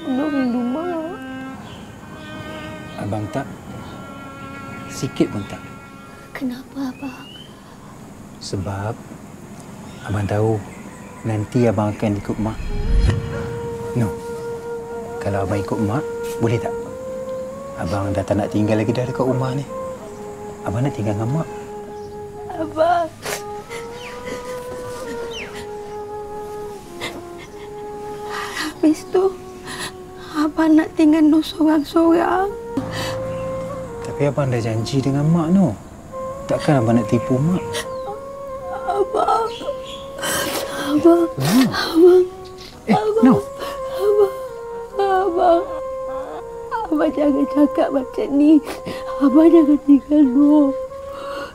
Nur rindu Mak. Abang tak. Sikit pun tak. Kenapa Abang? Sebab abang tahu nanti abang akan ikut Mak. No. Kalau abang ikut Mak, boleh tak? Abang dah tak nak tinggal lagi dah dekat rumah ni. Abang nak tinggal dengan Mak. Abang. Habis tu, Abang nak tinggal Nur seorang-seorang. Tapi abang dah janji dengan Mak, no. Takkan abang nak tipu Mak? Abang. Abang. Abang. No. Abang. Abang jangan cakap macam ni. Abang jangan tinggal Nur.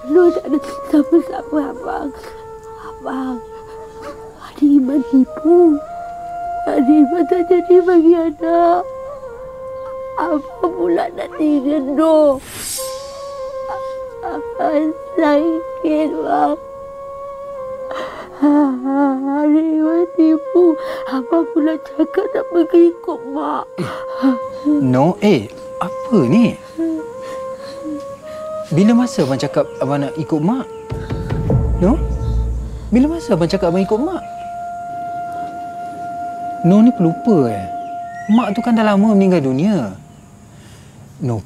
Nur tak ada siapa-siapa Abang. Abang. Adik Iman tipu. Adik Iman tak jadi bagi anak. Abang pula nak tinggal Nur. Abang sakit Bang. Adik Iman tipu. Abang pula cakap nak pergi ikut Mak. No, apa ni? Bila masa abang cakap abang nak ikut Mak? No? Bila masa abang cakap abang ikut Mak? No, ni pelupa Mak tu kan dah lama meninggal dunia. No.